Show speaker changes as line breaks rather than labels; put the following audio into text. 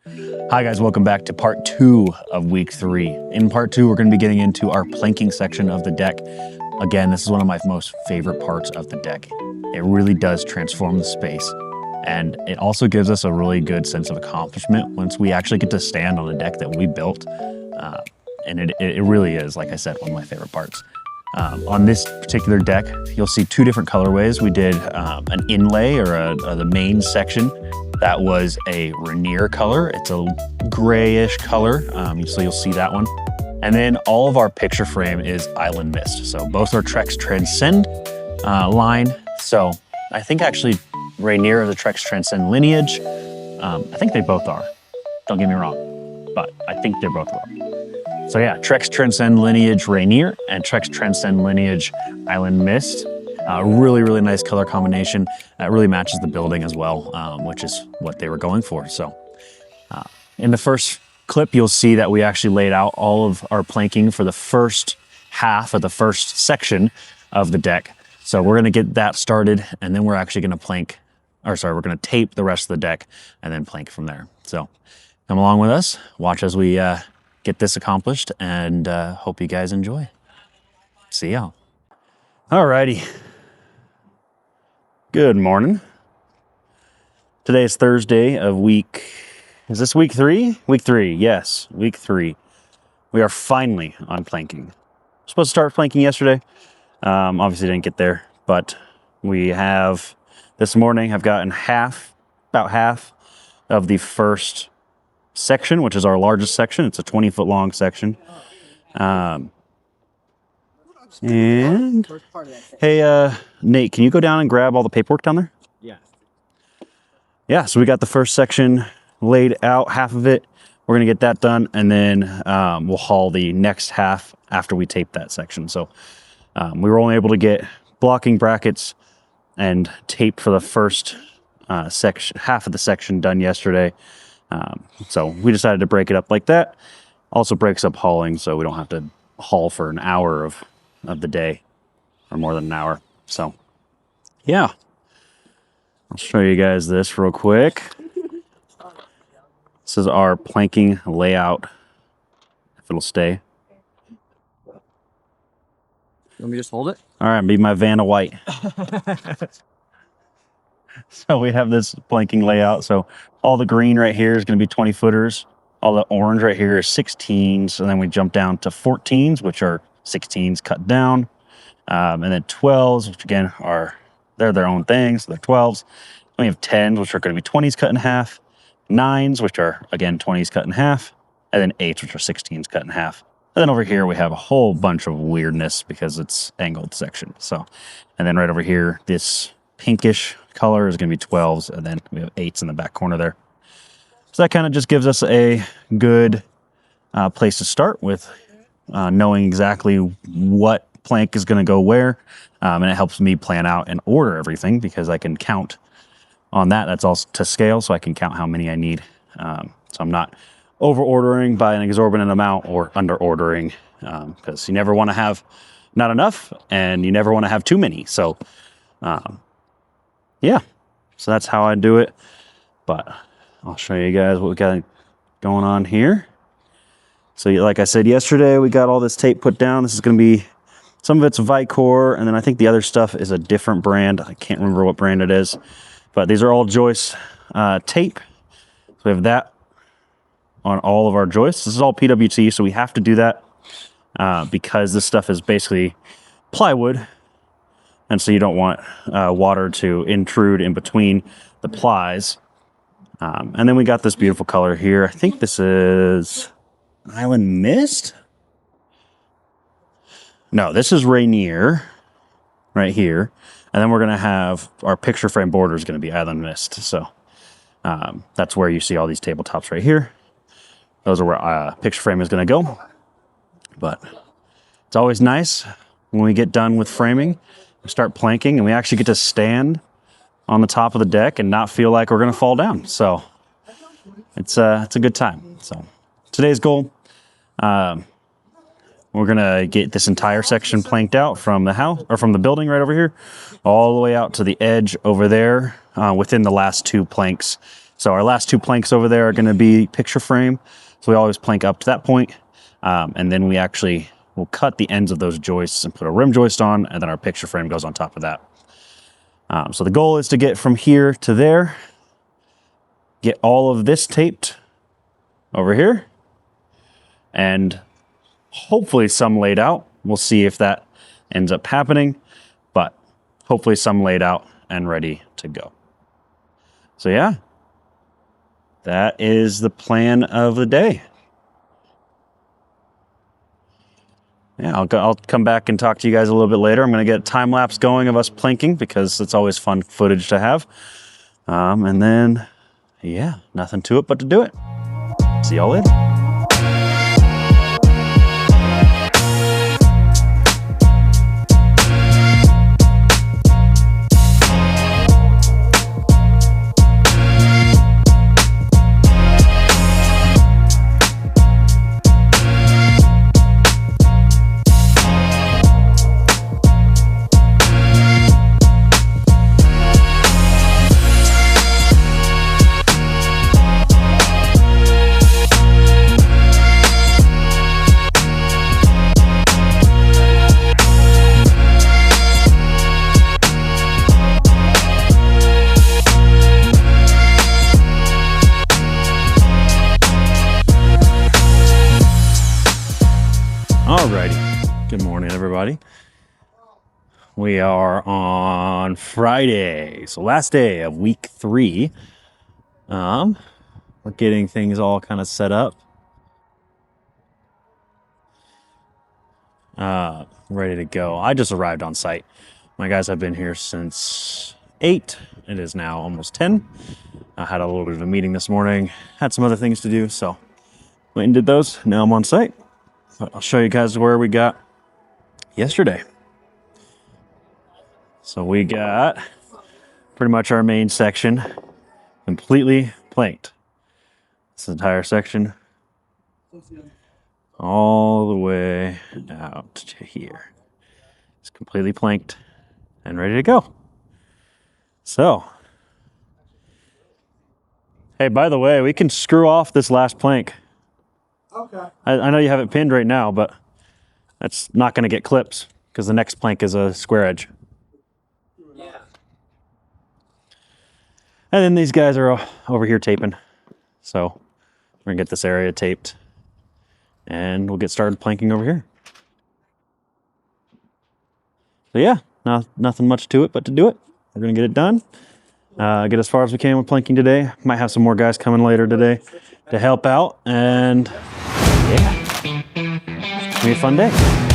Hi guys, welcome back to part 2 of week 3. In part 2, we're going to be getting into our planking section of the deck. Again, this is one of my most favorite parts of the deck. It really does transform the space, and it also gives us a really good sense of accomplishment once we actually get to stand on a deck that we built. And it really is, like I said, one of my favorite parts. On this particular deck, you'll see 2 different colorways. We did an inlay or the main section that was a Rainier color. It's a grayish color, so you'll see that one. And then all of our picture frame is Island Mist. So both are Trex Transcend line. So I think actually Rainier is a Trex Transcend lineage. I think they both are. Don't get me wrong, but I think they're both wrong. So yeah, Trex Transcend lineage Rainier and Trex Transcend lineage Island Mist. Really, really nice color combination. It really matches the building as well, which is what they were going for. So in the first clip, you'll see that we actually laid out all of our planking for the first half of the first section of the deck. So we're gonna get that started, and then we're actually gonna we're gonna tape the rest of the deck and then plank from there. So come along with us, watch as we get this accomplished, and hope you guys enjoy. See y'all. Alrighty. Good morning. Today is Thursday of is this week 3? Week 3, yes, week 3. We are finally on planking. Supposed to start planking yesterday. Obviously didn't get there, but we have, this morning, I've gotten about half of the first section, which is our largest section. It's a 20-foot long section. And hey, Nate, can you go down and grab all the paperwork down there?
Yeah.
Yeah, so we got the first section laid out, half of it. We're gonna get that done, and then we'll haul the next half after we tape that section. So we were only able to get blocking brackets and tape for the first section, half of the section done yesterday. So we decided to break it up like that. Also breaks up hauling, so we don't have to haul for an hour of the day, or more than an hour. So yeah, I'll show you guys this real quick. This is our planking layout, if it'll stay.
You want me to just hold it?
All right, be my Vanna White. So we have this planking layout. So all the green right here is going to be 20 footers. All the orange right here is 16s. And then we jump down to 14s, which are 16s cut down. And then 12s, which again they're their own thing. So they're 12s. We have 10s, which are going to be 20s cut in half. 9s, which are again 20s cut in half. And then 8s, which are 16s cut in half. And then over here, we have a whole bunch of weirdness because it's angled section. So, and then right over here, this pinkish color is going to be 12s. And then we have 8s in the back corner there. So that kind of just gives us a good place to start with knowing exactly what plank is going to go where. And it helps me plan out and order everything because I can count on that. That's all to scale, so I can count how many I need. So I'm not over ordering by an exorbitant amount or under ordering because you never want to have not enough and you never want to have too many. So yeah, so that's how I do it. But I'll show you guys what we got going on here. So like I said yesterday, we got all this tape put down. This is going to be, some of it's Vicor, and then I think the other stuff is a different brand. I can't remember what brand it is, but these are all joist tape. So we have that on all of our joists. This is all PWT, so we have to do that because this stuff is basically plywood, and so you don't want water to intrude in between the plies. And then we got this beautiful color here. I think this is Island Mist? No, this is Rainier right here. And then we're going to have our picture frame border is going to be Island Mist. So that's where you see all these tabletops right here. Those are where picture frame is going to go. But it's always nice when we get done with framing, we start planking, and we actually get to stand on the top of the deck and not feel like we're going to fall down. So it's a good time. So today's goal, we're going to get this entire section planked out from the house or from the building right over here all the way out to the edge over there within the last 2 planks So our last two planks over there are going to be picture frame. So we always plank up to that point, and then we actually will cut the ends of those joists and put a rim joist on, and then our picture frame goes on top of that. So the goal is to get from here to there, get all of this taped over here, and hopefully some laid out. We'll see if that ends up happening, but hopefully some laid out and ready to go. So yeah, that is the plan of the day. Yeah, I'll come back and talk to you guys a little bit later. I'm going to get a time lapse going of us planking because it's always fun footage to have. And then, yeah, nothing to it but to do it. See y'all later. Alrighty, good morning everybody. We are on Friday, so last day of week 3. We're getting things all kind of set up. Ready to go. I just arrived on site. My guys have been here since 8. It is now almost 10. I had a little bit of a meeting this morning, had some other things to do, so went and did those. Now I'm on site. But I'll show you guys where we got yesterday. So we got pretty much our main section completely planked. This entire section all the way out to here. It's completely planked and ready to go. So, hey, by the way, we can screw off this last plank.
Okay.
I know you have it pinned right now, but that's not going to get clips because the next plank is a square edge.
Yeah.
And then these guys are over here taping. So we're going to get this area taped and we'll get started planking over here. So yeah, nothing much to it but to do it. We're going to get it done. Get as far as we can with planking today. Might have some more guys coming later today to help out. And yeah, it's going to be a fun day.